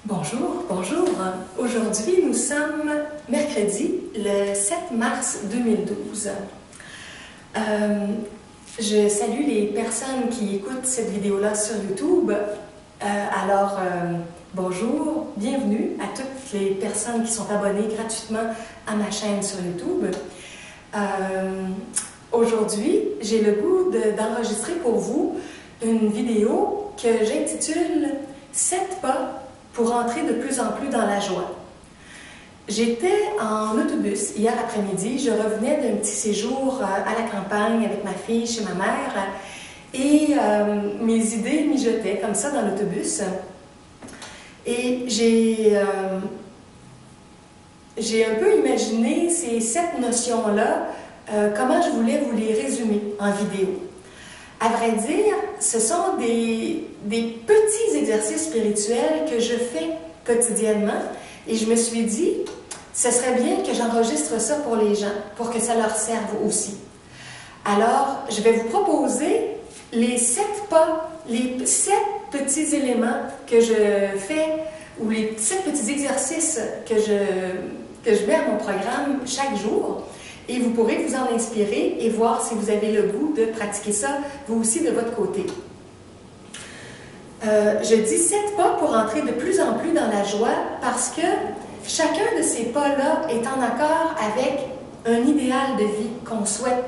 Bonjour, bonjour. Aujourd'hui, nous sommes mercredi, le 7 mars 2012. Je salue les personnes qui écoutent cette vidéo-là sur YouTube. Bonjour, bienvenue à toutes les personnes qui sont abonnées gratuitement à ma chaîne sur YouTube. Aujourd'hui, j'ai le goût d'enregistrer pour vous une vidéo que j'intitule « 7 pas pour entrer de plus en plus dans la joie ». J'étais en autobus hier après-midi, je revenais d'un petit séjour à la campagne avec ma fille chez ma mère et mes idées mijotaient comme ça dans l'autobus. Et j'ai un peu imaginé ces 7 notions-là, comment je voulais vous les résumer en vidéo. À vrai dire, ce sont des petits exercices spirituels que je fais quotidiennement et je me suis dit, ce serait bien que j'enregistre ça pour les gens, pour que ça leur serve aussi. Alors, je vais vous proposer les 7 pas, les 7 petits éléments que je fais ou les 7 petits exercices que je mets à mon programme chaque jour. Et vous pourrez vous en inspirer et voir si vous avez le goût de pratiquer ça, vous aussi, de votre côté. Je dis 7 pas pour entrer de plus en plus dans la joie parce que chacun de ces pas-là est en accord avec un idéal de vie qu'on souhaite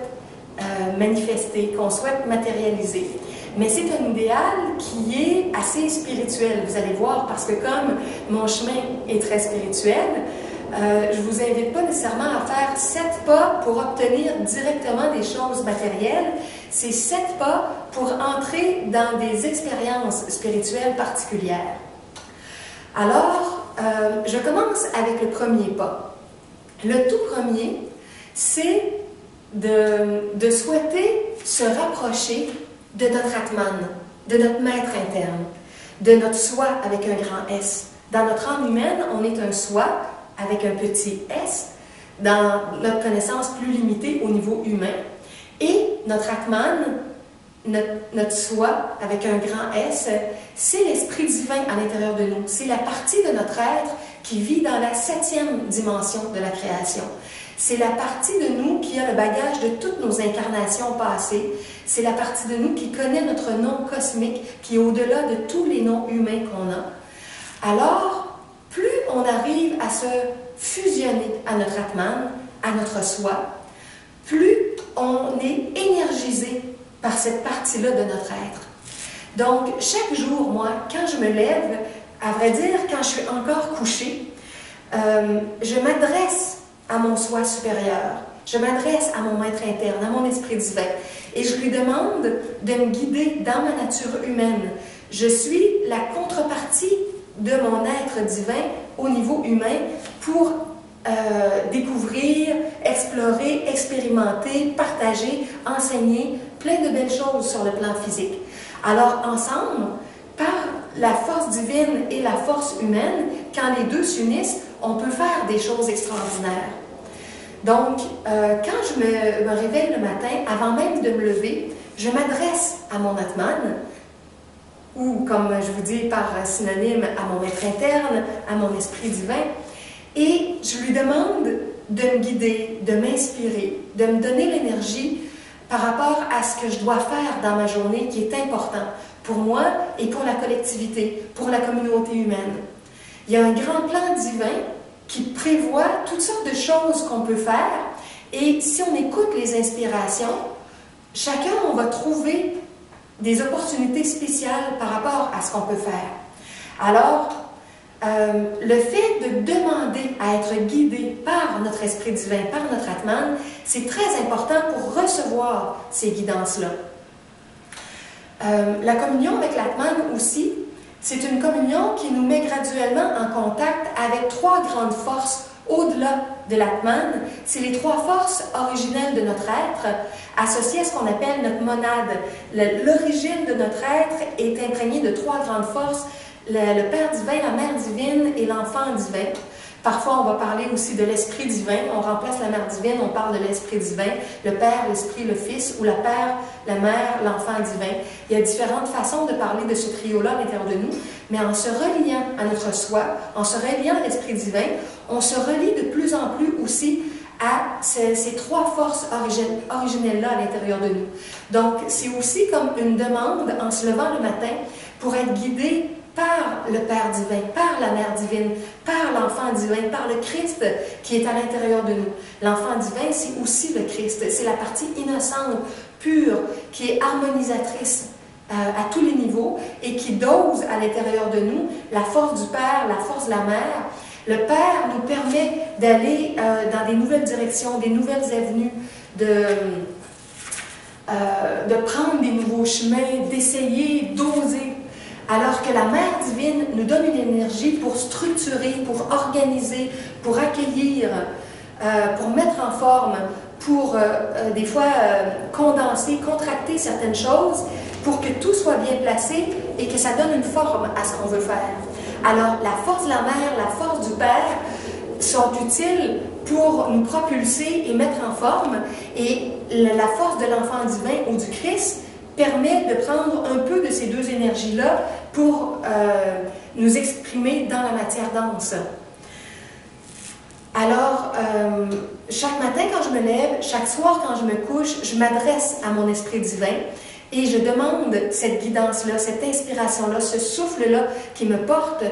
manifester, qu'on souhaite matérialiser. Mais c'est un idéal qui est assez spirituel, vous allez voir, parce que comme mon chemin est très spirituel, je ne vous invite pas nécessairement à faire 7 pas pour obtenir directement des choses matérielles. C'est 7 pas pour entrer dans des expériences spirituelles particulières. Alors, je commence avec le premier pas. Le tout premier, c'est de souhaiter se rapprocher de notre Atman, de notre maître interne, de notre soi avec un grand S. Dans notre âme humaine, on est un soi avec un petit s, dans notre connaissance plus limitée au niveau humain. Et notre Atman, notre soi avec un grand S, c'est l'esprit divin à l'intérieur de nous. C'est la partie de notre être qui vit dans la 7e dimension de la création. C'est la partie de nous qui a le bagage de toutes nos incarnations passées. C'est la partie de nous qui connaît notre nom cosmique, qui est au-delà de tous les noms humains qu'on a. Alors, plus on arrive à se fusionner à notre Atman, à notre soi, plus on est énergisé par cette partie-là de notre être. Donc, chaque jour, moi, quand je me lève, à vrai dire, quand je suis encore couchée, je m'adresse à mon soi supérieur. Je m'adresse à mon maître interne, à mon esprit divin. Et je lui demande de me guider dans ma nature humaine. Je suis la contrepartie de mon être divin au niveau humain pour découvrir, explorer, expérimenter, partager, enseigner plein de belles choses sur le plan physique. Alors ensemble, par la force divine et la force humaine, quand les deux s'unissent, on peut faire des choses extraordinaires. Donc, quand je me réveille le matin, avant même de me lever, je m'adresse à mon Atman, ou comme je vous dis par synonyme, à mon maître interne, à mon esprit divin, et je lui demande de me guider, de m'inspirer, de me donner l'énergie par rapport à ce que je dois faire dans ma journée qui est important pour moi et pour la collectivité, pour la communauté humaine. Il y a un grand plan divin qui prévoit toutes sortes de choses qu'on peut faire et si on écoute les inspirations, chacun, on va trouver des opportunités spéciales par rapport à ce qu'on peut faire. Alors, le fait de demander à être guidé par notre esprit divin, par notre Atman, c'est très important pour recevoir ces guidances-là. La communion avec l'Atman aussi, c'est une communion qui nous met graduellement en contact avec 3 grandes forces au-delà de l'Atman. C'est les 3 forces originelles de notre être, associées à ce qu'on appelle notre monade. L'origine de notre être est imprégnée de 3 grandes forces, le Père divin, la Mère divine et l'Enfant divin. Parfois, on va parler aussi de l'Esprit divin. On remplace la Mère divine, on parle de l'Esprit divin, le Père, l'Esprit, le Fils, ou la Père, la Mère, l'Enfant divin. Il y a différentes façons de parler de ce trio-là à l'intérieur de nous, mais en se reliant à notre soi, en se reliant à l'Esprit divin, on se relie de plus en plus aussi à ces trois forces originelles-là à l'intérieur de nous. Donc, c'est aussi comme une demande en se levant le matin pour être guidé par le Père divin, par la Mère divine, par l'Enfant divin, par le Christ qui est à l'intérieur de nous. L'Enfant divin, c'est aussi le Christ. C'est la partie innocente, pure, qui est harmonisatrice à tous les niveaux et qui dose à l'intérieur de nous la force du Père, la force de la Mère. Le Père nous permet d'aller dans des nouvelles directions, des nouvelles avenues, de prendre des nouveaux chemins, d'essayer, d'oser. Alors que la Mère divine nous donne une énergie pour structurer, pour organiser, pour accueillir, pour mettre en forme, pour des fois condenser, contracter certaines choses pour que tout soit bien placé et que ça donne une forme à ce qu'on veut faire. Alors, la force de la Mère, la force du Père sont utiles pour nous propulser et mettre en forme, et la force de l'Enfant divin ou du Christ permet de prendre un peu de ces deux énergies-là pour nous exprimer dans la matière dense. Alors, chaque matin quand je me lève, chaque soir quand je me couche, je m'adresse à mon esprit divin et je demande cette guidance-là, cette inspiration-là, ce souffle-là qui me porte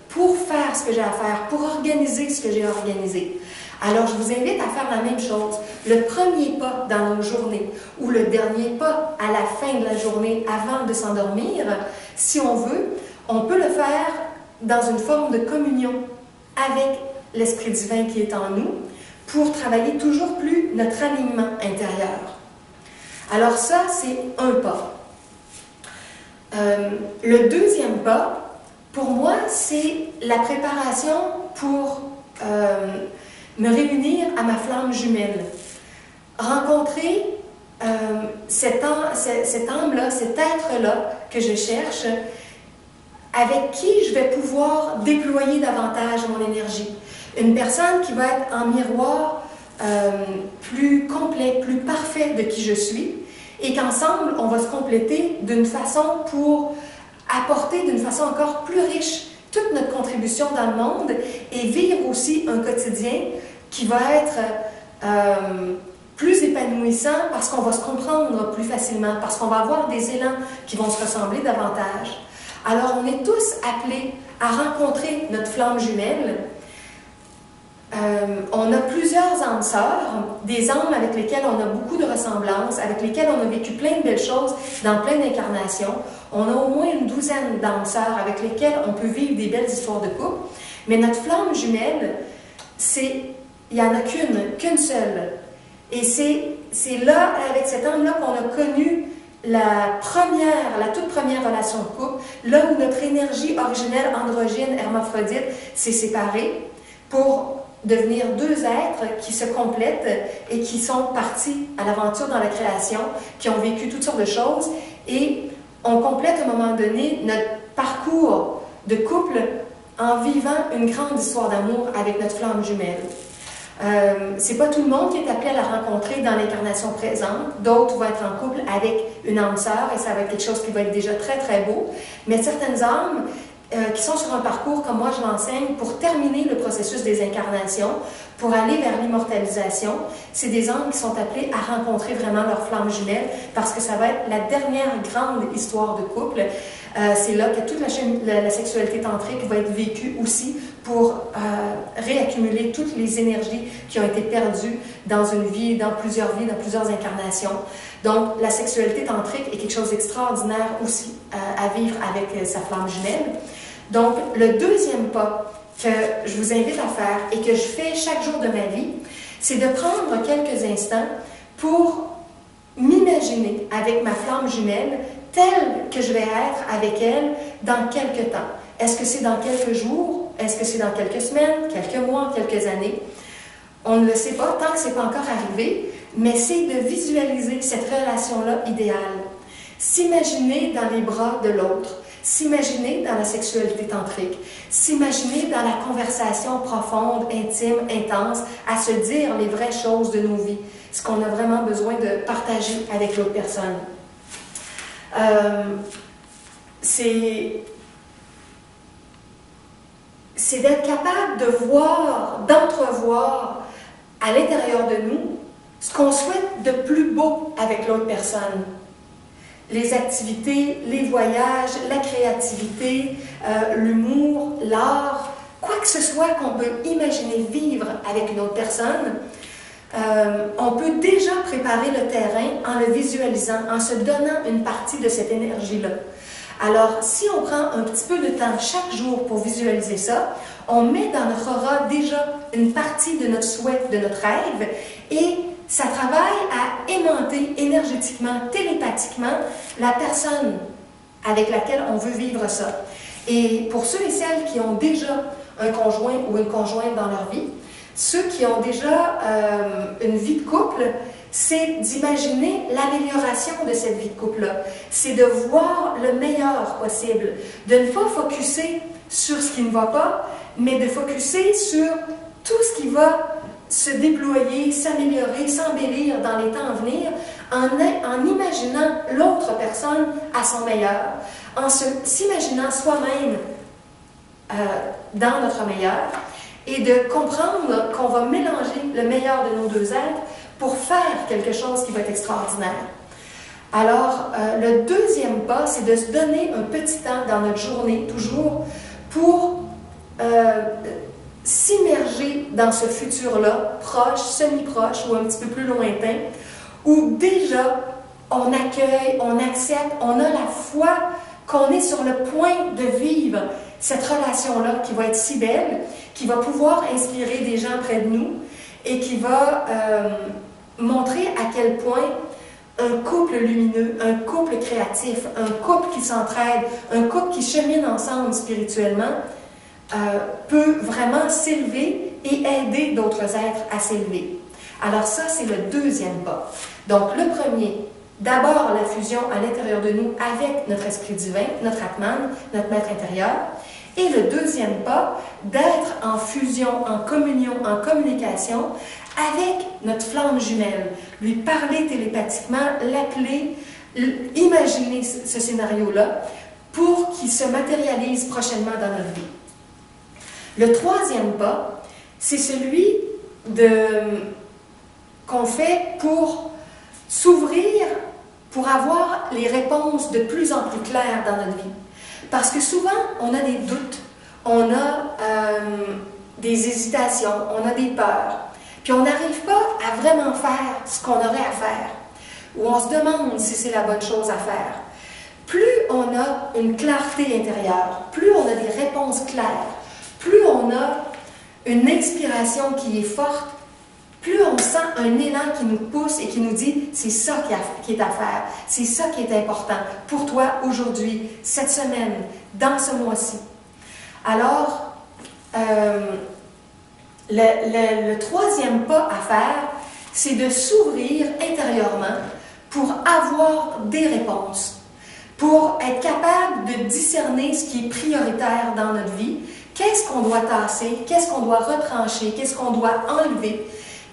pour faire ce que j'ai à faire, pour organiser ce que j'ai organisé. Alors, je vous invite à faire la même chose. Le premier pas dans nos journées ou le dernier pas à la fin de la journée avant de s'endormir, si on veut, on peut le faire dans une forme de communion avec l'Esprit divin qui est en nous pour travailler toujours plus notre alignement intérieur. Alors ça, c'est un pas. Le deuxième pas, pour moi, c'est la préparation pour me réunir à ma flamme jumelle. Rencontrer cet âme-là, cet être-là que je cherche, avec qui je vais pouvoir déployer davantage mon énergie. Une personne qui va être en miroir plus complet, plus parfait de qui je suis, et qu'ensemble, on va se compléter d'une façon pour apporter d'une façon encore plus riche toute notre contribution dans le monde et vivre aussi un quotidien qui va être plus épanouissant parce qu'on va se comprendre plus facilement, parce qu'on va avoir des élans qui vont se ressembler davantage. Alors, on est tous appelés à rencontrer notre flamme jumelle. On a plusieurs âmes sœurs, des âmes avec lesquelles on a beaucoup de ressemblances, avec lesquelles on a vécu plein de belles choses dans plein d'incarnations. On a au moins une douzaine d'âmes sœurs avec lesquelles on peut vivre des belles histoires de couple. Mais notre flamme jumelle, il n'y en a qu'une seule. Et c'est là, avec cette âme-là, qu'on a connu la toute première relation de couple, là où notre énergie originelle, androgyne, hermaphrodite, s'est séparée pour devenir deux êtres qui se complètent et qui sont partis à l'aventure dans la création, qui ont vécu toutes sortes de choses, et on complète à un moment donné notre parcours de couple en vivant une grande histoire d'amour avec notre flamme jumelle. C'est pas tout le monde qui est appelé à la rencontrer dans l'incarnation présente. D'autres vont être en couple avec une âme sœur et ça va être quelque chose qui va être déjà très très beau. Mais certaines âmes qui sont sur un parcours comme moi je l'enseigne pour terminer le processus des incarnations, pour aller vers l'immortalisation, c'est des âmes qui sont appelées à rencontrer vraiment leur flamme jumelle parce que ça va être la dernière grande histoire de couple. C'est là que toute la sexualité tantrique va être vécue aussi pour réaccumuler toutes les énergies qui ont été perdues dans une vie, dans plusieurs incarnations. Donc, la sexualité tantrique est quelque chose d'extraordinaire aussi à vivre avec sa flamme jumelle. Donc, le deuxième pas que je vous invite à faire et que je fais chaque jour de ma vie, c'est de prendre quelques instants pour m'imaginer avec ma flamme jumelle telle que je vais être avec elle dans quelques temps. Est-ce que c'est dans quelques jours? Est-ce que c'est dans quelques semaines, quelques mois, quelques années? On ne le sait pas tant que ce n'est pas encore arrivé, mais c'est de visualiser cette relation-là idéale. S'imaginer dans les bras de l'autre, s'imaginer dans la sexualité tantrique, s'imaginer dans la conversation profonde, intime, intense, à se dire les vraies choses de nos vies, ce qu'on a vraiment besoin de partager avec l'autre personne. C'est d'être capable de voir, d'entrevoir à l'intérieur de nous ce qu'on souhaite de plus beau avec l'autre personne. Les activités, les voyages, la créativité, l'humour, l'art, quoi que ce soit qu'on peut imaginer vivre avec une autre personne, on peut déjà préparer le terrain en le visualisant, en se donnant une partie de cette énergie-là. Alors, si on prend un petit peu de temps chaque jour pour visualiser ça, on met dans notre aura déjà une partie de notre souhait, de notre rêve, et ça travaille à aimanter énergétiquement, télépathiquement, la personne avec laquelle on veut vivre ça. Et pour ceux et celles qui ont déjà un conjoint ou une conjointe dans leur vie, ceux qui ont déjà une vie de couple, c'est d'imaginer l'amélioration de cette vie de couple-là. C'est de voir le meilleur possible, de ne pas focuser sur ce qui ne va pas, mais de focuser sur tout ce qui va se déployer, s'améliorer, s'embellir dans les temps à venir, en imaginant l'autre personne à son meilleur, en s'imaginant soi-même dans notre meilleur, et de comprendre qu'on va mélanger le meilleur de nos deux êtres pour faire quelque chose qui va être extraordinaire. Alors, le deuxième pas, c'est de se donner un petit temps dans notre journée, toujours, pour s'immerger dans ce futur-là, proche, semi-proche ou un petit peu plus lointain, où déjà on accueille, on accepte, on a la foi qu'on est sur le point de vivre cette relation-là qui va être si belle, qui va pouvoir inspirer des gens près de nous et qui va montrer à quel point un couple lumineux, un couple créatif, un couple qui s'entraide, un couple qui chemine ensemble spirituellement, peut vraiment s'élever et aider d'autres êtres à s'élever. Alors ça, c'est le deuxième pas. Donc le premier, d'abord la fusion à l'intérieur de nous avec notre esprit divin, notre Atman, notre maître intérieur. Et le deuxième pas, d'être en fusion, en communion, en communication avec notre flamme jumelle. Lui parler télépathiquement, l'appeler, imaginer ce scénario-là pour qu'il se matérialise prochainement dans notre vie. Le troisième pas, c'est celui qu'on fait pour s'ouvrir, pour avoir les réponses de plus en plus claires dans notre vie. Parce que souvent, on a des doutes, on a des hésitations, on a des peurs, puis on n'arrive pas à vraiment faire ce qu'on aurait à faire, ou on se demande si c'est la bonne chose à faire. Plus on a une clarté intérieure, plus on a des réponses claires, plus on a une inspiration qui est forte, plus on sent un élan qui nous pousse et qui nous dit « c'est ça qui est à faire, c'est ça qui est important pour toi aujourd'hui, cette semaine, dans ce mois-ci ». Alors, le troisième pas à faire, c'est de s'ouvrir intérieurement pour avoir des réponses, pour être capable de discerner ce qui est prioritaire dans notre vie, qu'est-ce qu'on doit tasser, qu'est-ce qu'on doit retrancher, qu'est-ce qu'on doit enlever,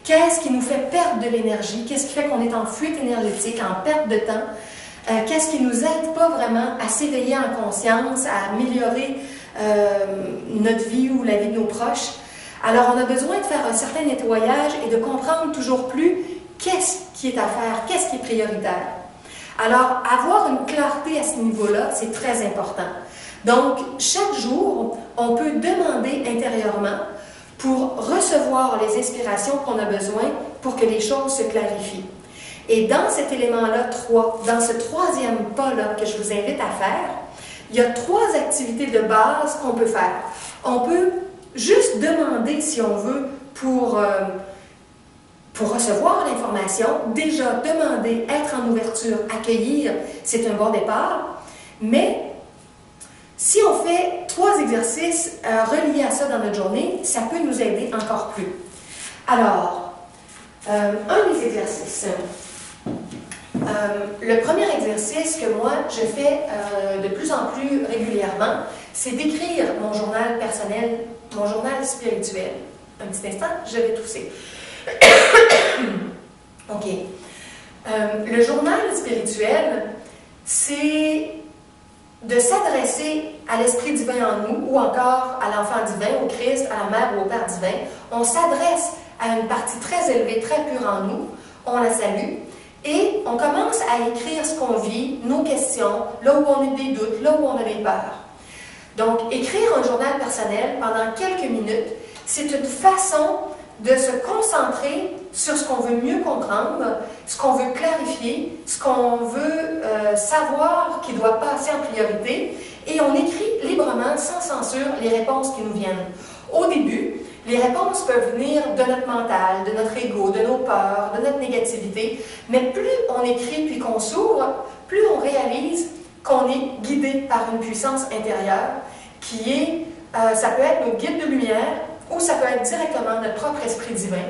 qu'est-ce qui nous fait perdre de l'énergie, qu'est-ce qui fait qu'on est en fuite énergétique, en perte de temps, qu'est-ce qui ne nous aide pas vraiment à s'éveiller en conscience, à améliorer notre vie ou la vie de nos proches. Alors, on a besoin de faire un certain nettoyage et de comprendre toujours plus qu'est-ce qui est à faire, qu'est-ce qui est prioritaire. Alors, avoir une clarté à ce niveau-là, c'est très important. Donc, chaque jour, on peut demander intérieurement pour recevoir les inspirations qu'on a besoin pour que les choses se clarifient. Et dans cet élément-là, 3, dans ce troisième pas-là que je vous invite à faire, il y a 3 activités de base qu'on peut faire. On peut juste demander, si on veut, pour recevoir l'information, déjà demander, être en ouverture, accueillir, c'est un bon départ, mais si on fait 3 exercices reliés à ça dans notre journée, ça peut nous aider encore plus. Alors, un des exercices, Le premier exercice que moi je fais de plus en plus régulièrement, c'est d'écrire mon journal personnel, mon journal spirituel. Un petit instant, je vais tousser. OK. Le journal spirituel, c'est de s'adresser à l'Esprit divin en nous, ou encore à l'Enfant divin, au Christ, à la Mère ou au Père divin. On s'adresse à une partie très élevée, très pure en nous, on la salue, et on commence à écrire ce qu'on vit, nos questions, là où on a des doutes, là où on a des peurs. Donc, écrire un journal personnel pendant quelques minutes, c'est une façon de se concentrer sur ce qu'on veut mieux comprendre, ce qu'on veut clarifier, ce qu'on veut savoir qui doit passer en priorité, et on écrit librement, sans censure, les réponses qui nous viennent. Au début, les réponses peuvent venir de notre mental, de notre ego, de nos peurs, de notre négativité, mais plus on écrit puis qu'on s'ouvre, plus on réalise qu'on est guidé par une puissance intérieure qui est, ça peut être nos guides de lumière, ou ça peut être directement notre propre esprit divin.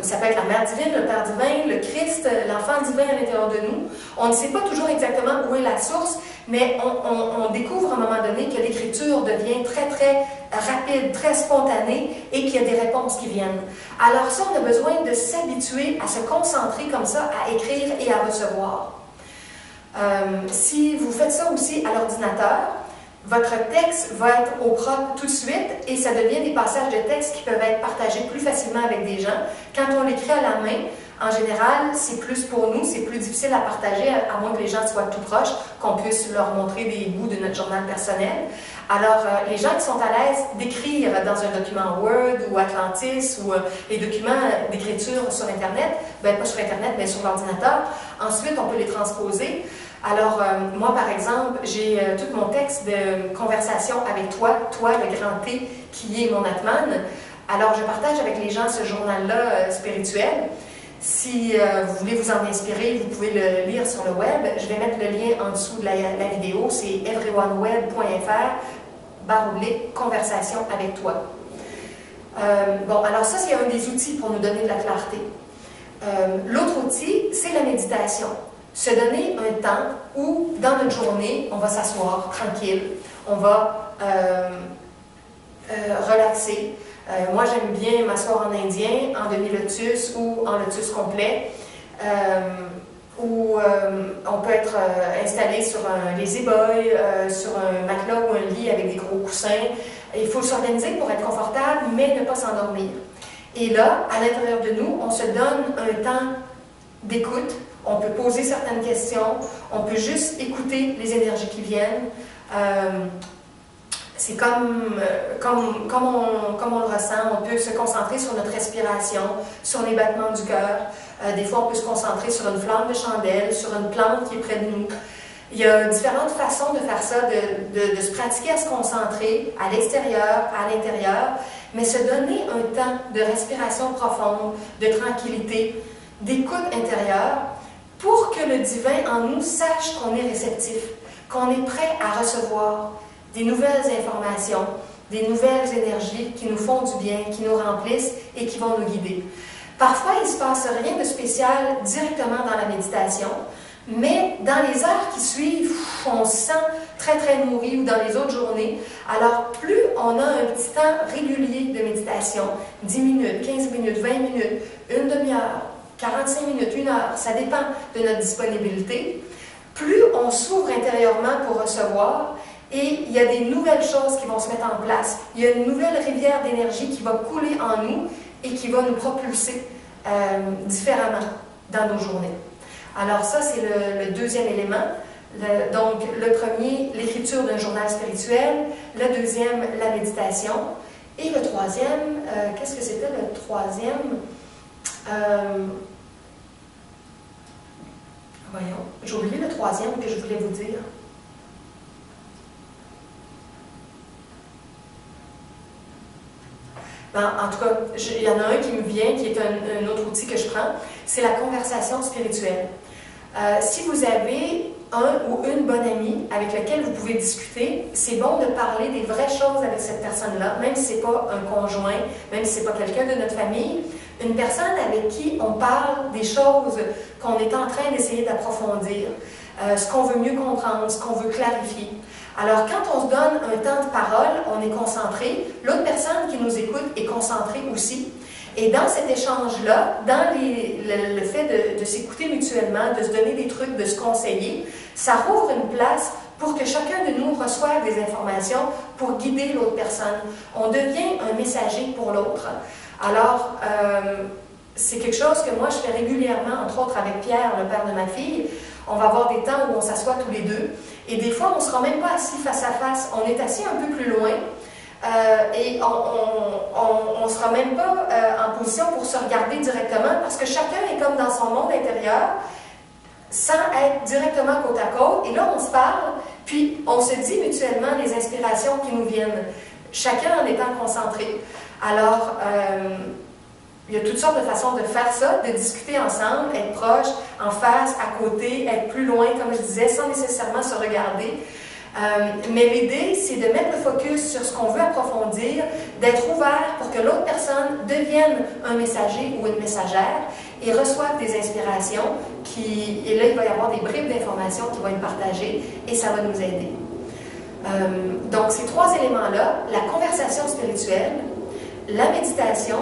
Ça peut être la Mère divine, le Père divin, le Christ, l'Enfant divin à l'intérieur de nous. On ne sait pas toujours exactement où est la source, mais on découvre à un moment donné que l'écriture devient très, très rapide, très spontanée et qu'il y a des réponses qui viennent. Alors ça, on a besoin de s'habituer à se concentrer comme ça, à écrire et à recevoir. Si vous faites ça aussi à l'ordinateur, votre texte va être au propre tout de suite et ça devient des passages de texte qui peuvent être partagés plus facilement avec des gens. Quand on l'écrit à la main, en général, c'est plus pour nous, c'est plus difficile à partager, à moins que les gens soient tout proches, qu'on puisse leur montrer des bouts de notre journal personnel. Alors, les gens qui sont à l'aise d'écrire dans un document Word ou Atlantis ou les documents d'écriture sur Internet, ben pas sur Internet, mais sur l'ordinateur, ensuite on peut les transposer. Alors, moi, par exemple, j'ai tout mon texte de conversation avec toi, le grand T, qui est mon Atman. Alors, je partage avec les gens ce journal-là spirituel. Si vous voulez vous en inspirer, vous pouvez le lire sur le web. Je vais mettre le lien en dessous de la vidéo. C'est everyoneWeb.fr/conversation avec toi. Bon, alors ça, c'est un des outils pour nous donner de la clarté. L'autre outil, c'est la méditation. Se donner un temps où, dans notre journée, on va s'asseoir tranquille, on va relaxer. Moi, j'aime bien m'asseoir en indien, en demi-lotus ou en lotus complet, où on peut être installé sur les éboils, sur un matelas ou un lit avec des gros coussins. Il faut s'organiser pour être confortable, mais ne pas s'endormir. Et là, à l'intérieur de nous, on se donne un temps d'écoute. On peut poser certaines questions, on peut juste écouter les énergies qui viennent. C'est comme on le ressent, on peut se concentrer sur notre respiration, sur les battements du cœur. Des fois, on peut se concentrer sur une flamme de chandelle, sur une plante qui est près de nous. Il y a différentes façons de faire ça, de se pratiquer à se concentrer à l'extérieur, à l'intérieur, mais se donner un temps de respiration profonde, de tranquillité, d'écoute intérieure, pour que le divin en nous sache qu'on est réceptif, qu'on est prêt à recevoir des nouvelles informations, des nouvelles énergies qui nous font du bien, qui nous remplissent et qui vont nous guider. Parfois, il ne se passe rien de spécial directement dans la méditation, mais dans les heures qui suivent, on se sent très très nourri, ou dans les autres journées. Alors, plus on a un petit temps régulier de méditation, 10 minutes, 15 minutes, 20 minutes, une demi-heure, 45 minutes, 1 heure, ça dépend de notre disponibilité, plus on s'ouvre intérieurement pour recevoir, et il y a des nouvelles choses qui vont se mettre en place. Il y a une nouvelle rivière d'énergie qui va couler en nous et qui va nous propulser différemment dans nos journées. Alors ça, c'est le deuxième élément. Donc, le premier, l'écriture d'un journal spirituel. Le deuxième, la méditation. Et le troisième, qu'est-ce que c'était le troisième? Voyons, j'ai oublié le troisième que je voulais vous dire. Ben, en tout cas, il y en a un qui me vient, qui est un autre outil que je prends, c'est la conversation spirituelle. Si vous avez un ou une bonne amie avec laquelle vous pouvez discuter, c'est bon de parler des vraies choses avec cette personne-là, même si ce n'est pas un conjoint, même si ce n'est pas quelqu'un de notre famille. Une personne avec qui on parle des choses qu'on est en train d'essayer d'approfondir, ce qu'on veut mieux comprendre, ce qu'on veut clarifier. Alors, quand on se donne un temps de parole, on est concentré. L'autre personne qui nous écoute est concentrée aussi. Et dans cet échange-là, dans le fait de s'écouter mutuellement, de se donner des trucs, de se conseiller, ça rouvre une place pour que chacun de nous reçoive des informations pour guider l'autre personne. On devient un messager pour l'autre. Alors, c'est quelque chose que moi, je fais régulièrement, entre autres avec Pierre, le père de ma fille. On va avoir des temps où on s'assoit tous les deux. Et des fois, on ne sera même pas assis face à face. On est assis un peu plus loin. Et on ne sera même pas en position pour se regarder directement parce que chacun est comme dans son monde intérieur sans être directement côte à côte. Et là, on se parle, puis on se dit mutuellement les inspirations qui nous viennent, chacun en étant concentré. Alors, il y a toutes sortes de façons de faire ça, de discuter ensemble, être proche, en face, à côté, être plus loin, comme je disais, sans nécessairement se regarder. Mais l'idée, c'est de mettre le focus sur ce qu'on veut approfondir, d'être ouvert pour que l'autre personne devienne un messager ou une messagère et reçoive des inspirations et là, il va y avoir des bribes d'informations qui vont être partagées et ça va nous aider. Donc, ces trois éléments-là, la conversation spirituelle, la méditation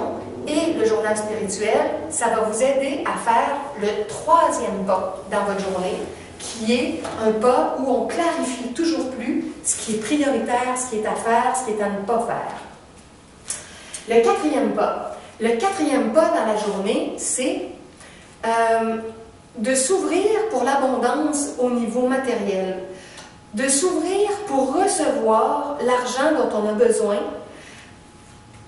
et le journal spirituel, ça va vous aider à faire le troisième pas dans votre journée, qui est un pas où on clarifie toujours plus ce qui est prioritaire, ce qui est à faire, ce qui est à ne pas faire. Le quatrième pas. Le quatrième pas dans la journée, c'est de s'ouvrir pour l'abondance au niveau matériel, de s'ouvrir pour recevoir l'argent dont on a besoin,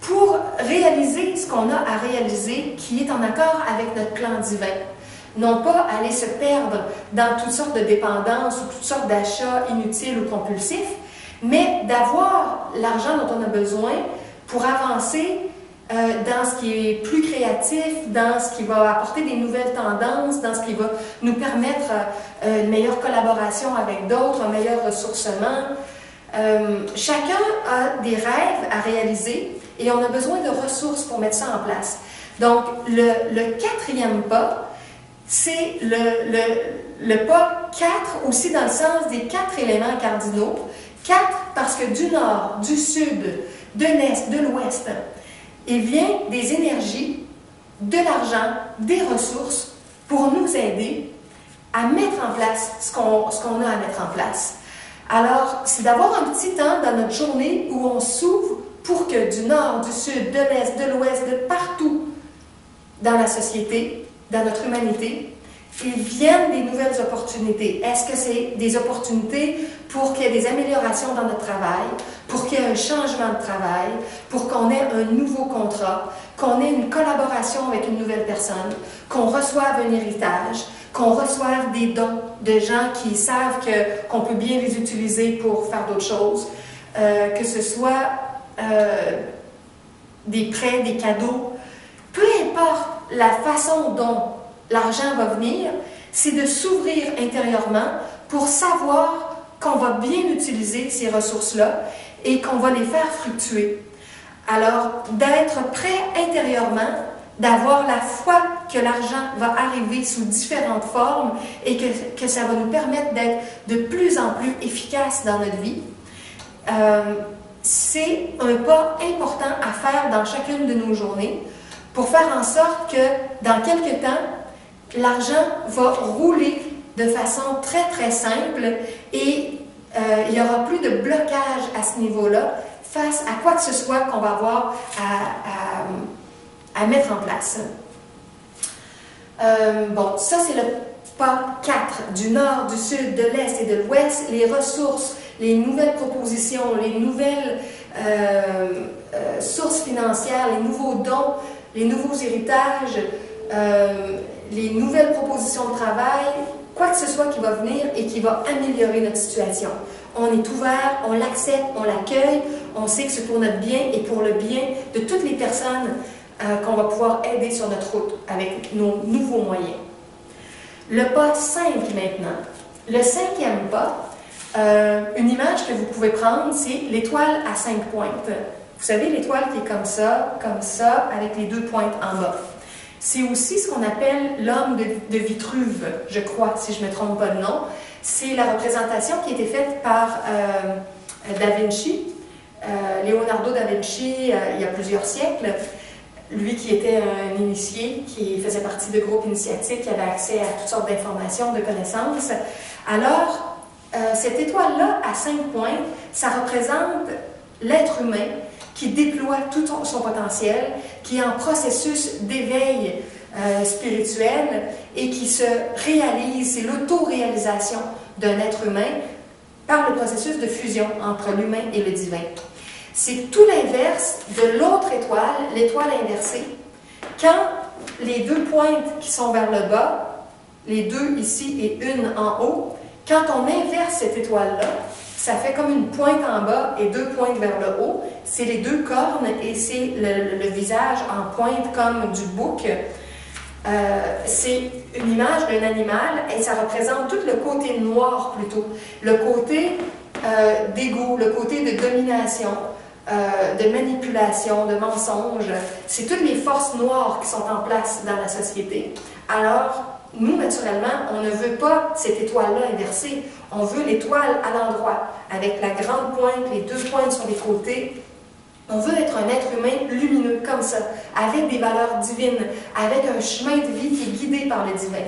pour réaliser ce qu'on a à réaliser qui est en accord avec notre plan divin. Non pas aller se perdre dans toutes sortes de dépendances ou toutes sortes d'achats inutiles ou compulsifs, mais d'avoir l'argent dont on a besoin pour avancer dans ce qui est plus créatif, dans ce qui va apporter des nouvelles tendances, dans ce qui va nous permettre une meilleure collaboration avec d'autres, un meilleur ressourcement. Chacun a des rêves à réaliser et on a besoin de ressources pour mettre ça en place. Donc, le quatrième pas, c'est le pas 4 aussi dans le sens des 4 éléments cardinaux. 4 parce que du nord, du sud, de l'est, de l'ouest, il vient des énergies, de l'argent, des ressources pour nous aider à mettre en place ce qu'on a à mettre en place. Alors, c'est d'avoir un petit temps dans notre journée où on s'ouvre pour que du nord, du sud, de l'est, de l'ouest, de partout dans la société, dans notre humanité, il vienne des nouvelles opportunités. Est-ce que c'est des opportunités pour qu'il y ait des améliorations dans notre travail, pour qu'il y ait un changement de travail, pour qu'on ait un nouveau contrat, qu'on ait une collaboration avec une nouvelle personne, qu'on reçoive un héritage, qu'on reçoive des dons de gens qui savent qu'on peut bien les utiliser pour faire d'autres choses, que ce soit des prêts, des cadeaux, peu importe la façon dont l'argent va venir, c'est de s'ouvrir intérieurement pour savoir qu'on va bien utiliser ces ressources-là et qu'on va les faire fructuer. Alors, d'être prêt intérieurement, d'avoir la foi que l'argent va arriver sous différentes formes et que ça va nous permettre d'être de plus en plus efficaces dans notre vie, c'est un pas important à faire dans chacune de nos journées pour faire en sorte que dans quelques temps, l'argent va rouler de façon très très simple et il n'y aura plus de blocage à ce niveau-là face à quoi que ce soit qu'on va avoir à mettre en place. Bon, ça c'est le pas 4, du nord, du sud, de l'est et de l'ouest, les ressources, les nouvelles propositions, les nouvelles sources financières, les nouveaux dons, les nouveaux héritages, les nouvelles propositions de travail, quoi que ce soit qui va venir et qui va améliorer notre situation. On est ouvert, on l'accepte, on l'accueille, on sait que c'est pour notre bien et pour le bien de toutes les personnes qu'on va pouvoir aider sur notre route avec nos nouveaux moyens. Le pas 5 maintenant. Le 5e pas, une image que vous pouvez prendre, c'est l'étoile à 5 pointes. Vous savez, l'étoile qui est comme ça, avec les 2 pointes en bas. C'est aussi ce qu'on appelle l'homme de Vitruve, je crois, si je ne me trompe pas de nom. C'est la représentation qui a été faite par Da Vinci, Leonardo da Vinci, il y a plusieurs siècles. Lui qui était un initié, qui faisait partie de groupes initiatiques, qui avait accès à toutes sortes d'informations, de connaissances. Alors, cette étoile-là, à 5 points, ça représente l'être humain qui déploie tout son potentiel, qui est en processus d'éveil spirituel et qui se réalise, c'est l'auto-réalisation d'un être humain par le processus de fusion entre l'humain et le divin. C'est tout l'inverse de l'autre étoile, l'étoile inversée. Quand les deux pointes qui sont vers le bas, les deux ici et une en haut, quand on inverse cette étoile-là, ça fait comme une pointe en bas et deux pointes vers le haut. C'est les deux cornes et c'est le visage en pointe comme du bouc. C'est une image d'un animal et ça représente tout le côté noir plutôt. Le côté d'égo, le côté de domination, de manipulation, de mensonge. C'est toutes les forces noires qui sont en place dans la société. Alors, nous, naturellement, on ne veut pas cette étoile-là inversée. On veut l'étoile à l'endroit, avec la grande pointe, les deux pointes sur les côtés. On veut être un être humain lumineux, comme ça, avec des valeurs divines, avec un chemin de vie qui est guidé par le divin.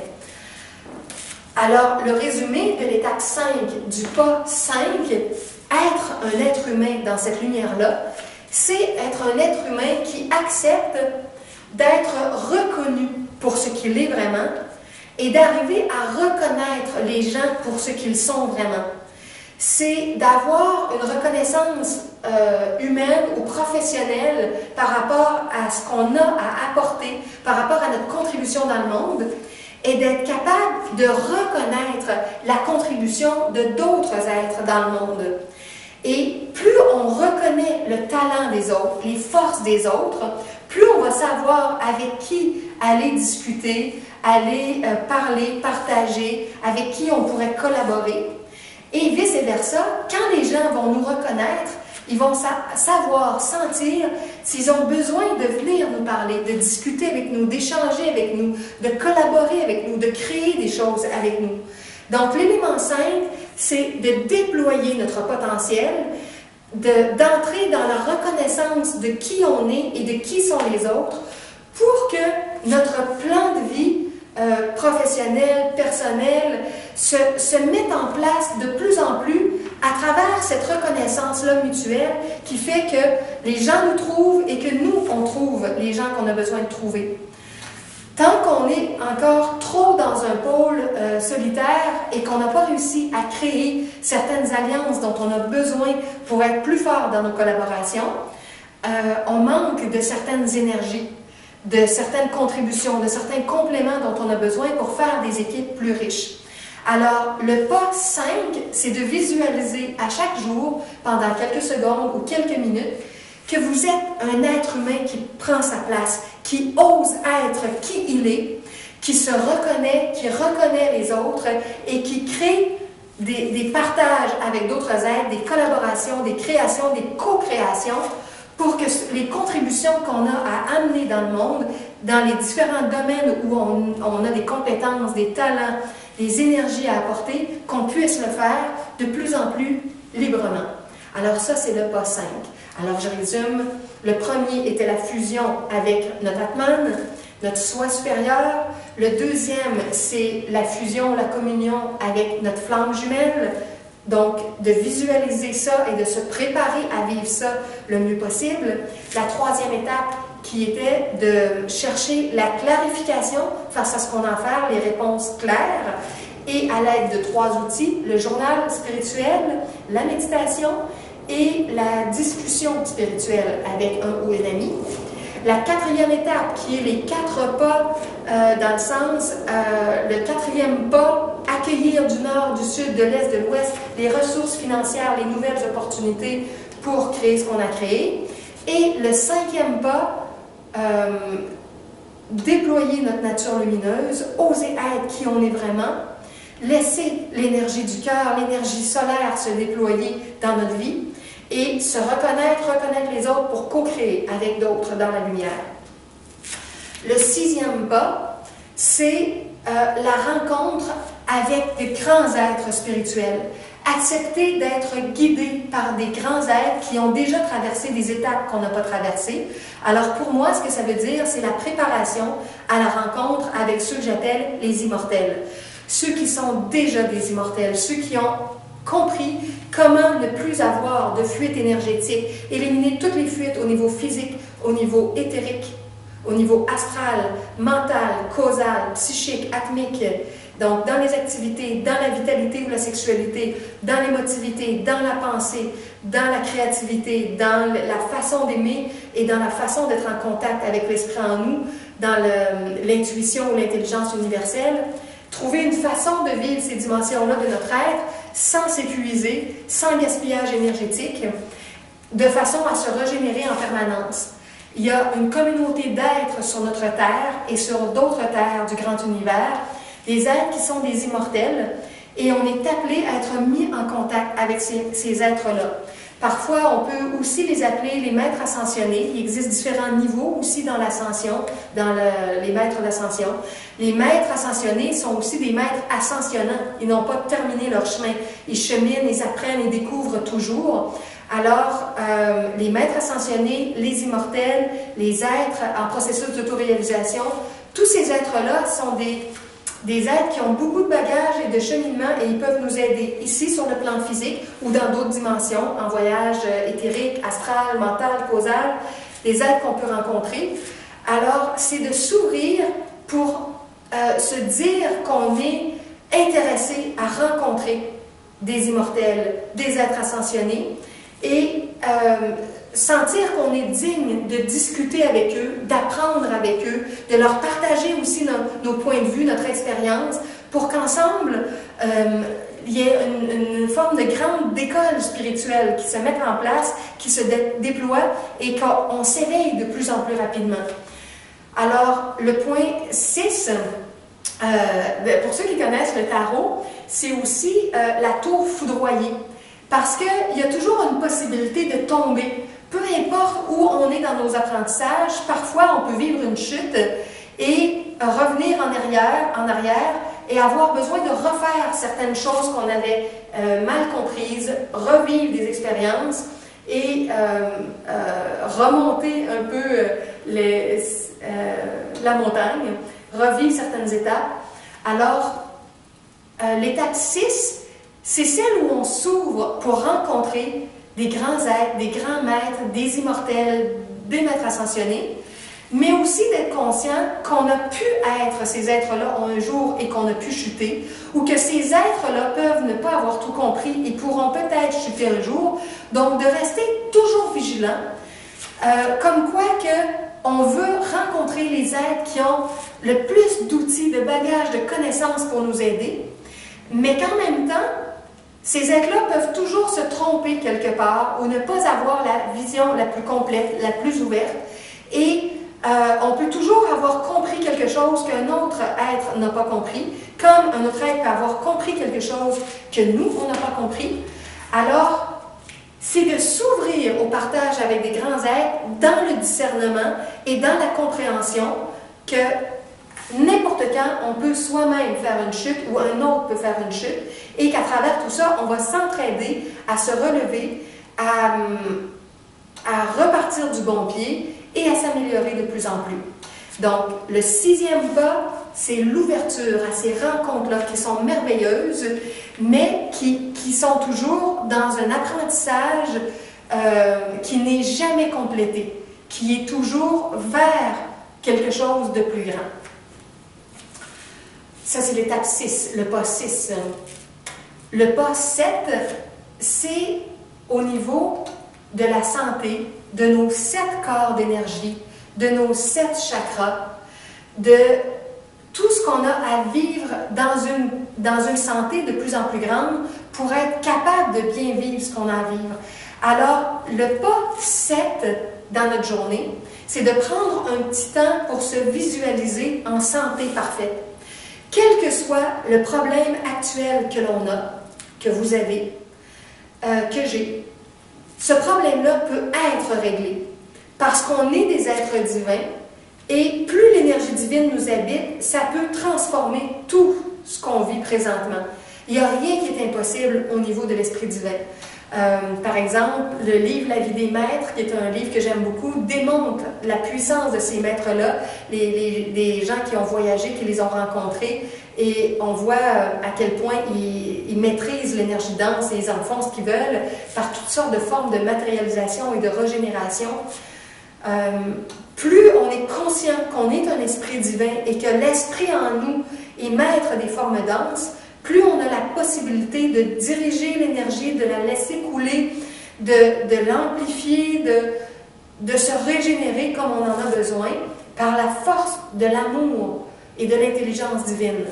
Alors, le résumé de l'étape 5, du pas 5, être un être humain dans cette lumière-là, c'est être un être humain qui accepte d'être reconnu pour ce qu'il est vraiment et d'arriver à reconnaître les gens pour ce qu'ils sont vraiment. C'est d'avoir une reconnaissance humaine ou professionnelle par rapport à ce qu'on a à apporter, par rapport à notre contribution dans le monde, et d'être capable de reconnaître la contribution de d'autres êtres dans le monde. Et plus on reconnaît le talent des autres, les forces des autres, plus on va savoir avec qui aller discuter, aller parler, partager, avec qui on pourrait collaborer. Et vice-versa, quand les gens vont nous reconnaître, ils vont savoir, sentir s'ils ont besoin de venir nous parler, de discuter avec nous, d'échanger avec nous, de collaborer avec nous, de créer des choses avec nous. Donc, l'élément 5, c'est de déployer notre potentiel, d'entrer dans la reconnaissance de qui on est et de qui sont les autres pour que notre plan de vie professionnel, personnel, se mette en place de plus en plus à travers cette reconnaissance-là mutuelle qui fait que les gens nous trouvent et que nous, on trouve les gens qu'on a besoin de trouver. Tant qu'on est encore trop dans un pôle solitaire et qu'on n'a pas réussi à créer certaines alliances dont on a besoin pour être plus fort dans nos collaborations, on manque de certaines énergies, de certaines contributions, de certains compléments dont on a besoin pour faire des équipes plus riches. Alors, le pas 5, c'est de visualiser à chaque jour, pendant quelques secondes ou quelques minutes, que vous êtes un être humain qui prend sa place, qui ose être qui il est, qui se reconnaît, qui reconnaît les autres et qui crée des partages avec d'autres êtres, des collaborations, des créations, des co-créations, pour que les contributions qu'on a à amener dans le monde, dans les différents domaines où on a des compétences, des talents, des énergies à apporter, qu'on puisse le faire de plus en plus librement. Alors ça, c'est le pas 5. Alors je résume, le premier était la fusion avec notre Atman, notre soi supérieur. Le deuxième, c'est la fusion, la communion avec notre flamme jumelle. Donc, de visualiser ça et de se préparer à vivre ça le mieux possible. La troisième étape qui était de chercher la clarification face à ce qu'on a à faire, les réponses claires, et à l'aide de 3 outils, le journal spirituel, la méditation et la discussion spirituelle avec un ou une amie. La quatrième étape, qui est les 4 pas, dans le sens, le quatrième pas, accueillir du nord, du sud, de l'est, de l'ouest, les ressources financières, les nouvelles opportunités pour créer ce qu'on a créé. Et le 5e pas, déployer notre nature lumineuse, oser être qui on est vraiment, laisser l'énergie du cœur, l'énergie solaire se déployer dans notre vie, et se reconnaître les autres pour co-créer avec d'autres dans la lumière. Le 6e pas, c'est la rencontre avec des grands êtres spirituels. Accepter d'être guidé par des grands êtres qui ont déjà traversé des étapes qu'on n'a pas traversées. Alors pour moi, ce que ça veut dire, c'est la préparation à la rencontre avec ceux que j'appelle les immortels. Ceux qui sont déjà des immortels, ceux qui ont compris comment ne plus avoir de fuite énergétique, éliminer toutes les fuites au niveau physique, au niveau éthérique, au niveau astral, mental, causal, psychique, atmique. Donc, dans les activités, dans la vitalité ou la sexualité, dans l'émotivité, dans la pensée, dans la créativité, dans la façon d'aimer et dans la façon d'être en contact avec l'esprit en nous, dans l'intuition ou l'intelligence universelle, trouver une façon de vivre ces dimensions-là de notre être sans s'épuiser, sans gaspillage énergétique, de façon à se régénérer en permanence. Il y a une communauté d'êtres sur notre Terre et sur d'autres terres du grand univers, des êtres qui sont des immortels, et on est appelé à être mis en contact avec ces êtres-là. Parfois, on peut aussi les appeler les maîtres ascensionnés. Il existe différents niveaux aussi dans l'ascension, dans les maîtres d'ascension. Les maîtres ascensionnés sont aussi des maîtres ascensionnants. Ils n'ont pas terminé leur chemin. Ils cheminent, ils apprennent, ils découvrent toujours. Alors, les maîtres ascensionnés, les immortels, les êtres en processus d'autoréalisation, tous ces êtres-là sont des êtres qui ont beaucoup de bagages et de cheminement et ils peuvent nous aider ici sur le plan physique ou dans d'autres dimensions, en voyage éthérique, astral, mental, causal, des êtres qu'on peut rencontrer. Alors, c'est de s'ouvrir pour se dire qu'on est intéressé à rencontrer des immortels, des êtres ascensionnés et sentir qu'on est digne de discuter avec eux, d'apprendre avec eux, de leur partager aussi nos points de vue, notre expérience, pour qu'ensemble, il y ait une forme de grande école spirituelle qui se mette en place, qui se déploie et qu'on s'éveille de plus en plus rapidement. Alors, le point 6, pour ceux qui connaissent le tarot, c'est aussi la tour foudroyée. Parce qu'il y a toujours une possibilité de tomber. Peu importe où on est dans nos apprentissages, parfois on peut vivre une chute et revenir en arrière et avoir besoin de refaire certaines choses qu'on avait mal comprises, revivre des expériences et remonter un peu la montagne, revivre certaines étapes. Alors, l'étape 6, c'est celle où on s'ouvre pour rencontrer des grands êtres, des grands maîtres, des immortels, des maîtres ascensionnés, mais aussi d'être conscient qu'on a pu être ces êtres-là un jour et qu'on a pu chuter, ou que ces êtres-là peuvent ne pas avoir tout compris et pourront peut-être chuter un jour. Donc, de rester toujours vigilant, comme quoi on veut rencontrer les êtres qui ont le plus d'outils, de bagages, de connaissances pour nous aider, mais qu'en même temps, ces êtres-là peuvent toujours se tromper quelque part ou ne pas avoir la vision la plus complète, la plus ouverte. Et on peut toujours avoir compris quelque chose qu'un autre être n'a pas compris, comme un autre être peut avoir compris quelque chose que nous, on n'a pas compris. Alors, c'est de s'ouvrir au partage avec des grands êtres dans le discernement et dans la compréhension que n'importe quand, on peut soi-même faire une chute ou un autre peut faire une chute et qu'à travers tout ça, on va s'entraider à se relever, à repartir du bon pied et à s'améliorer de plus en plus. Donc, le 6e pas, c'est l'ouverture à ces rencontres-là qui sont merveilleuses, mais qui sont toujours dans un apprentissage qui n'est jamais complété, qui est toujours vers quelque chose de plus grand. Ça, c'est l'étape 6, le pas 6. Le pas 7, c'est au niveau de la santé, de nos 7 corps d'énergie, de nos 7 chakras, de tout ce qu'on a à vivre dans une santé de plus en plus grande pour être capable de bien vivre ce qu'on a à vivre. Alors, le pas 7 dans notre journée, c'est de prendre un petit temps pour se visualiser en santé parfaite. Quel que soit le problème actuel que l'on a, que vous avez, que j'ai, ce problème-là peut être réglé parce qu'on est des êtres divins Et plus l'énergie divine nous habite, ça peut transformer tout ce qu'on vit présentement. Il n'y a rien qui est impossible au niveau de l'Esprit divin. Par exemple, le livre La vie des maîtres, qui est un livre que j'aime beaucoup, démontre la puissance de ces maîtres-là, des gens qui ont voyagé, qui les ont rencontrés, et on voit à quel point ils maîtrisent l'énergie dense et ils en font ce qu'ils veulent par toutes sortes de formes de matérialisation et de régénération. Plus on est conscient qu'on est un esprit divin et que l'esprit en nous est maître des formes denses, plus on a la possibilité de diriger l'énergie, de la laisser couler, de l'amplifier, de se régénérer comme on en a besoin par la force de l'amour et de l'intelligence divine.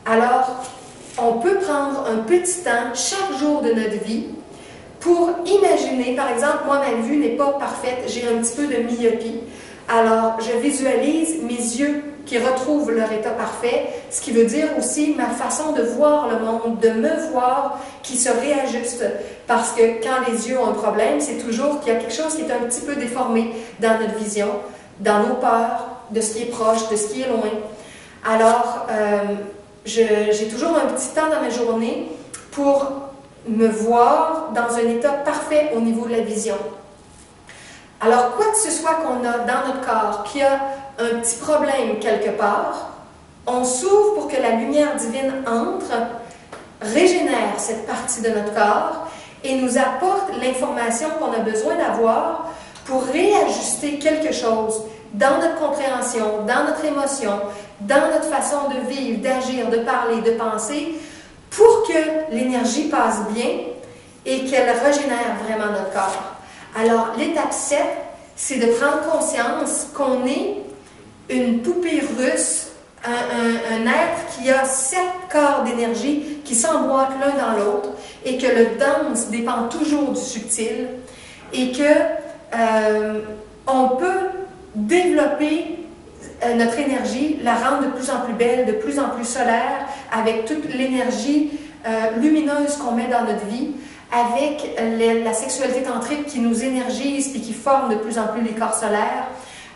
Alors, on peut prendre un petit temps chaque jour de notre vie pour imaginer, par exemple, moi ma vue n'est pas parfaite, j'ai un petit peu de myopie, alors je visualise mes yeux qui retrouvent leur état parfait, ce qui veut dire aussi ma façon de voir le monde, de me voir qui se réajuste. Parce que quand les yeux ont un problème, c'est toujours qu'il y a quelque chose qui est un petit peu déformé dans notre vision, dans nos peurs, de ce qui est proche, de ce qui est loin. Alors, j'ai toujours un petit temps dans ma journée pour me voir dans un état parfait au niveau de la vision. Alors, quoi que ce soit qu'on a dans notre corps, qui a un petit problème quelque part, on s'ouvre pour que la lumière divine entre, régénère cette partie de notre corps et nous apporte l'information qu'on a besoin d'avoir pour réajuster quelque chose dans notre compréhension, dans notre émotion, dans notre façon de vivre, d'agir, de parler, de penser, pour que l'énergie passe bien et qu'elle régénère vraiment notre corps. Alors, l'étape 7, c'est de prendre conscience qu'on est une poupée russe, un être qui a 7 corps d'énergie qui s'emboîtent l'un dans l'autre et que le dense dépend toujours du subtil et que on peut développer notre énergie, la rendre de plus en plus belle, de plus en plus solaire, avec toute l'énergie lumineuse qu'on met dans notre vie, avec la sexualité tantrique qui nous énergise et qui forme de plus en plus les corps solaires,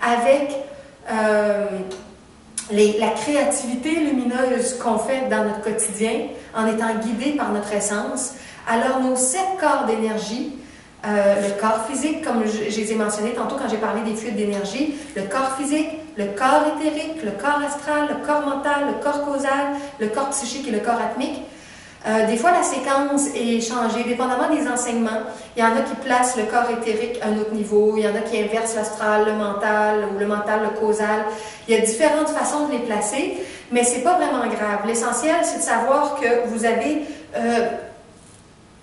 avec la créativité lumineuse qu'on fait dans notre quotidien en étant guidé par notre essence. Alors nos 7 corps d'énergie, le corps physique, comme je les ai mentionnés tantôt quand j'ai parlé des fuites d'énergie, le corps physique, le corps éthérique, le corps astral, le corps mental, le corps causal, le corps psychique et le corps atmique. Des fois, la séquence est changée, dépendamment des enseignements. Il y en a qui placent le corps éthérique à un autre niveau, il y en a qui inversent l'astral, le mental, ou le mental, le causal. Il y a différentes façons de les placer, mais c'est pas vraiment grave. L'essentiel, c'est de savoir que vous avez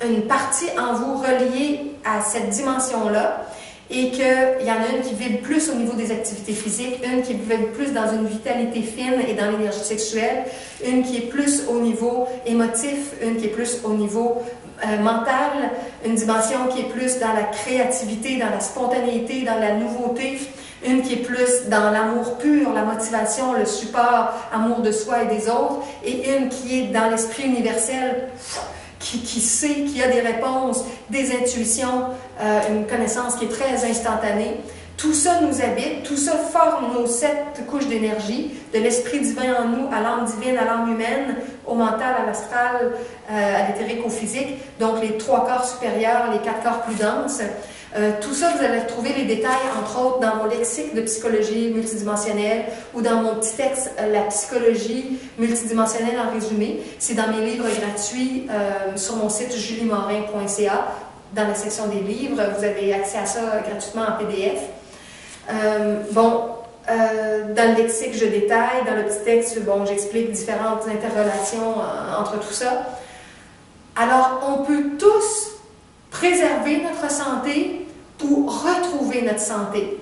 une partie en vous reliée à cette dimension-là, et qu'il y en a une qui vibre plus au niveau des activités physiques, une qui vibre plus dans une vitalité fine et dans l'énergie sexuelle, une qui est plus au niveau émotif, une qui est plus au niveau mental, une dimension qui est plus dans la créativité, dans la spontanéité, dans la nouveauté, une qui est plus dans l'amour pur, la motivation, le support, amour de soi et des autres, et une qui est dans l'esprit universel, qui sait, qui a des réponses, des intuitions, une connaissance qui est très instantanée. Tout ça nous habite, tout ça forme nos 7 couches d'énergie, de l'esprit divin en nous, à l'âme divine, à l'âme humaine, au mental, à l'astral, à l'éthérique, au physique, donc les 3 corps supérieurs, les 4 corps plus denses. Tout ça, vous allez retrouver les détails, entre autres, dans mon lexique de psychologie multidimensionnelle ou dans mon petit texte « La psychologie multidimensionnelle en résumé ». C'est dans mes livres gratuits sur mon site juliemorin.ca. Dans la section des livres, vous avez accès à ça gratuitement en PDF. Dans le lexique, je détaille. Dans le petit texte, j'explique différentes interrelations entre tout ça. Alors, on peut tous préserver notre santé ou retrouver notre santé.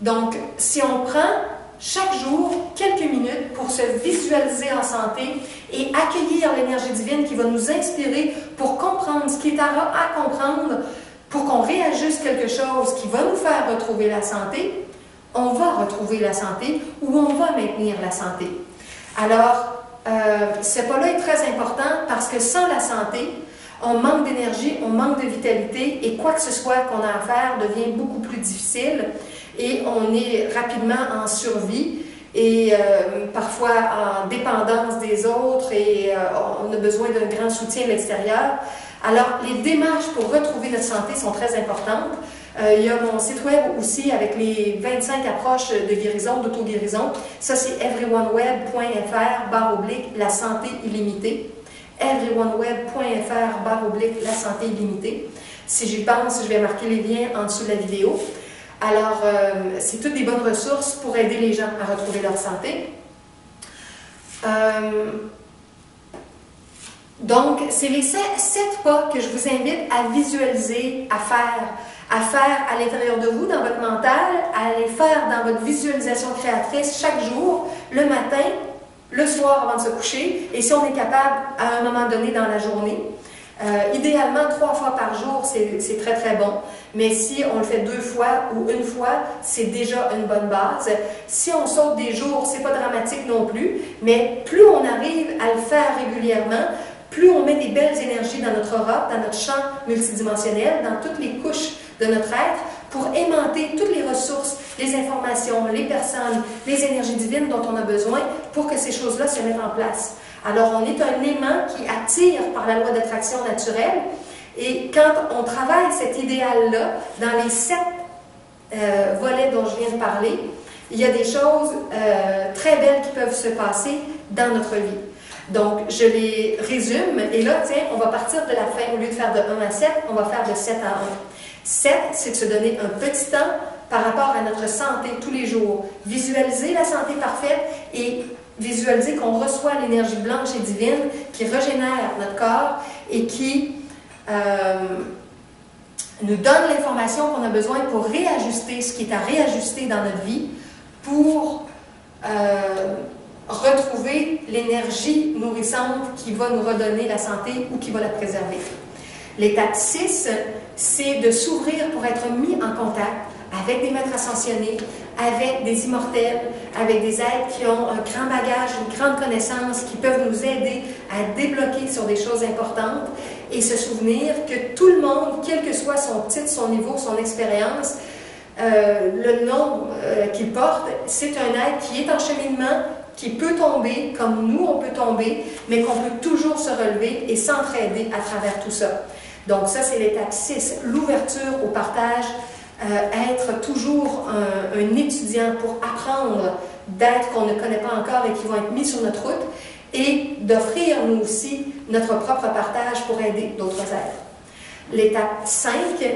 Donc, si on prend chaque jour quelques minutes pour se visualiser en santé et accueillir l'énergie divine qui va nous inspirer pour comprendre ce qui est à comprendre, pour qu'on réajuste quelque chose qui va nous faire retrouver la santé, on va retrouver la santé ou on va maintenir la santé. Alors, ce pas-là est très important parce que sans la santé, on manque d'énergie, on manque de vitalité et quoi que ce soit qu'on a à faire devient beaucoup plus difficile. et on est rapidement en survie et parfois en dépendance des autres et on a besoin d'un grand soutien de l'extérieur. Alors, les démarches pour retrouver notre santé sont très importantes. Il y a mon site web aussi avec les 25 approches de guérison, d'auto-guérison. Ça, c'est everyoneweb.fr/la santé illimitée. everyoneweb.fr/la santé illimitée. Si j'y pense, je vais marquer les liens en dessous de la vidéo. Alors, c'est toutes des bonnes ressources pour aider les gens à retrouver leur santé. Donc, c'est les 7 pas que je vous invite à visualiser, à faire à l'intérieur de vous, dans votre mental, à les faire dans votre visualisation créatrice chaque jour, le matin, le soir avant de se coucher, et si on est capable, à un moment donné dans la journée. Idéalement, 3 fois par jour, c'est très très bon, mais si on le fait 2 fois ou 1 fois, c'est déjà une bonne base. Si on saute des jours, c'est pas dramatique non plus, mais plus on arrive à le faire régulièrement, plus on met des belles énergies dans notre aura, dans notre champ multidimensionnel, dans toutes les couches de notre être, pour aimanter toutes les ressources, les informations, les personnes, les énergies divines dont on a besoin pour que ces choses-là se mettent en place. Alors, on est un aimant qui attire par la loi d'attraction naturelle, et quand on travaille cet idéal-là, dans les 7 volets dont je viens de parler, il y a des choses très belles qui peuvent se passer dans notre vie. Donc, je les résume, et là, tiens, on va partir de la fin. Au lieu de faire de 1 à 7, on va faire de 7 à 1. 7, c'est de se donner un petit temps par rapport à notre santé tous les jours. Visualiser la santé parfaite et visualiser qu'on reçoit l'énergie blanche et divine qui régénère notre corps et qui nous donne l'information qu'on a besoin pour réajuster ce qui est à réajuster dans notre vie pour retrouver l'énergie nourrissante qui va nous redonner la santé ou qui va la préserver. L'étape 6, c'est de s'ouvrir pour être mis en contact avec des maîtres ascensionnés, avec des immortels, avec des êtres qui ont un grand bagage, une grande connaissance, qui peuvent nous aider à débloquer sur des choses importantes et se souvenir que tout le monde, quel que soit son titre, son niveau, son expérience, le nom qu'il porte, c'est un être qui est en cheminement, qui peut tomber, comme nous on peut tomber, mais qu'on peut toujours se relever et s'entraider à travers tout ça. Donc ça, c'est l'étape 6, l'ouverture au partage, être toujours un étudiant pour apprendre d'êtres qu'on ne connaît pas encore et qui vont être mis sur notre route, et d'offrir nous aussi notre propre partage pour aider d'autres êtres. L'étape 5,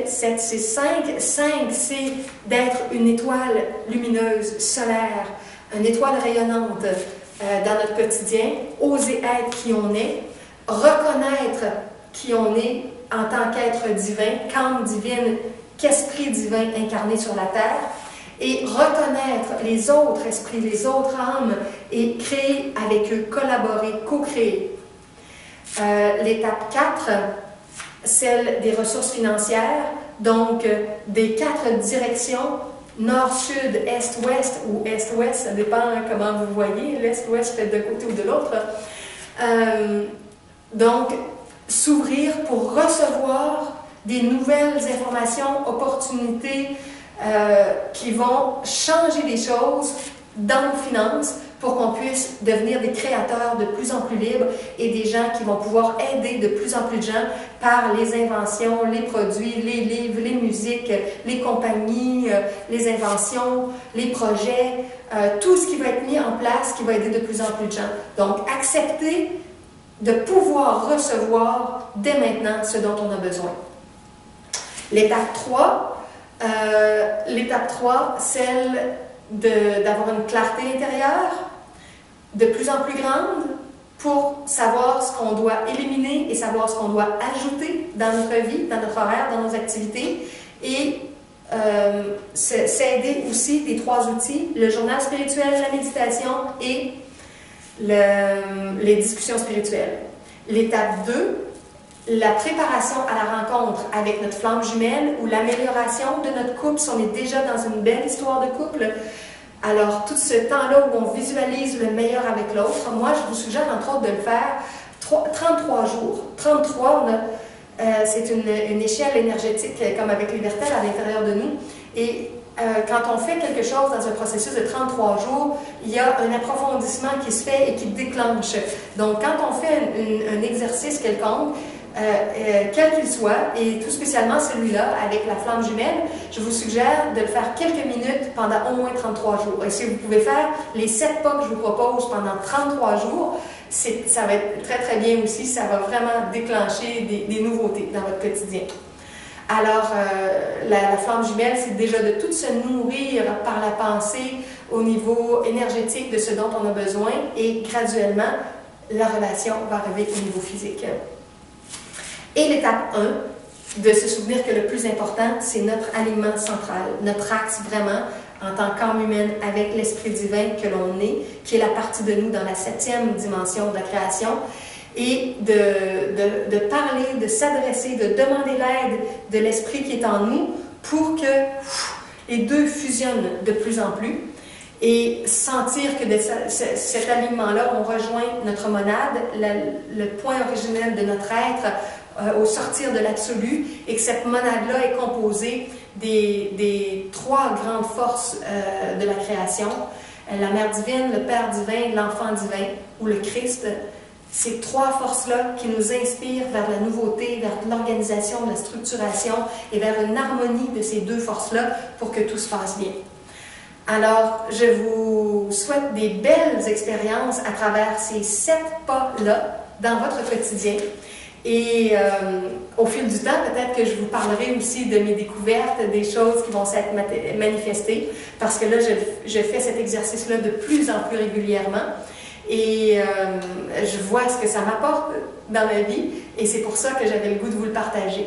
7, c'est 5. 5, c'est d'être une étoile lumineuse, solaire, une étoile rayonnante dans notre quotidien, oser être qui on est, reconnaître qui on est en tant qu'être divin, qu'âme divine, qu'esprit divin incarné sur la terre, et reconnaître les autres esprits, les autres âmes, et créer avec eux, collaborer, co-créer. L'étape 4, celle des ressources financières, donc des 4 directions, nord, sud, est, ouest, ou est-ouest, ça dépend comment vous voyez, l'est, ouest, peut-être d'un côté ou de l'autre. Donc, s'ouvrir pour recevoir des nouvelles informations, opportunités qui vont changer les choses dans nos finances pour qu'on puisse devenir des créateurs de plus en plus libres et des gens qui vont pouvoir aider de plus en plus de gens par les inventions, les produits, les livres, les musiques, les compagnies, les inventions, les projets, tout ce qui va être mis en place qui va aider de plus en plus de gens. Donc, accepter de pouvoir recevoir dès maintenant ce dont on a besoin. L'étape 3, celle d'avoir une clarté intérieure de plus en plus grande pour savoir ce qu'on doit éliminer et savoir ce qu'on doit ajouter dans notre vie, dans notre horaire, dans nos activités, et s'aider aussi des 3 outils, le journal spirituel, la méditation et les discussions spirituelles. L'étape 2, la préparation à la rencontre avec notre flamme jumelle ou l'amélioration de notre couple si on est déjà dans une belle histoire de couple. Alors, tout ce temps-là où on visualise le meilleur avec l'autre, moi, je vous suggère entre autres de le faire 33 jours. 33, c'est une échelle énergétique comme avec les vertèbres à l'intérieur de nous. Et quand on fait quelque chose dans un processus de 33 jours, il y a un approfondissement qui se fait et qui déclenche. Donc, quand on fait un exercice quelconque, quel qu'il soit, et tout spécialement celui-là, avec la flamme jumelle, je vous suggère de le faire quelques minutes pendant au moins 33 jours. Et si vous pouvez faire les 7 pas que je vous propose pendant 33 jours, ça va être très très bien aussi, ça va vraiment déclencher des nouveautés dans votre quotidien. Alors, la flamme jumelle, c'est déjà de tout se nourrir par la pensée au niveau énergétique de ce dont on a besoin et graduellement, la relation va arriver au niveau physique. Et l'étape 1, de se souvenir que le plus important, c'est notre alignement central, notre axe vraiment en tant qu'âme humaine avec l'esprit divin que l'on est, qui est la partie de nous dans la 7e dimension de la création, et de parler, de s'adresser, de demander l'aide de l'esprit qui est en nous pour que les deux fusionnent de plus en plus et sentir que de cet alignement-là, on rejoint notre monade, le point originel de notre être au sortir de l'absolu, et que cette monade-là est composée des 3 grandes forces de la création, la Mère divine, le Père divin, l'Enfant divin ou le Christ. Ces 3 forces-là qui nous inspirent vers la nouveauté, vers l'organisation, la structuration et vers une harmonie de ces 2 forces-là pour que tout se passe bien. Alors, je vous souhaite des belles expériences à travers ces 7 pas-là dans votre quotidien. Et au fil du temps, peut-être que je vous parlerai aussi de mes découvertes, des choses qui vont s'être manifestées, parce que là, je fais cet exercice-là de plus en plus régulièrement. Et je vois ce que ça m'apporte dans ma vie, et c'est pour ça que j'avais le goût de vous le partager.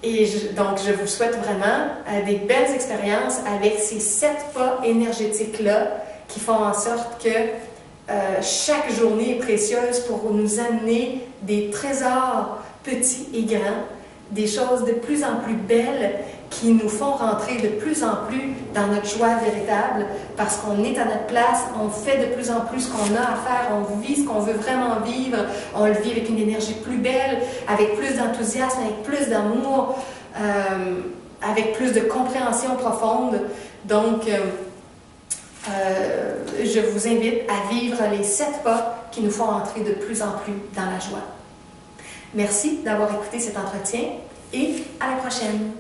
Et donc, je vous souhaite vraiment des belles expériences avec ces 7 pas énergétiques-là qui font en sorte que chaque journée est précieuse pour nous amener des trésors petits et grands, des choses de plus en plus belles qui nous font rentrer de plus en plus dans notre joie véritable parce qu'on est à notre place, on fait de plus en plus ce qu'on a à faire, on vit ce qu'on veut vraiment vivre, on le vit avec une énergie plus belle, avec plus d'enthousiasme, avec plus d'amour, avec plus de compréhension profonde. Donc, je vous invite à vivre les 7 pas qui nous font entrer de plus en plus dans la joie. Merci d'avoir écouté cet entretien et à la prochaine!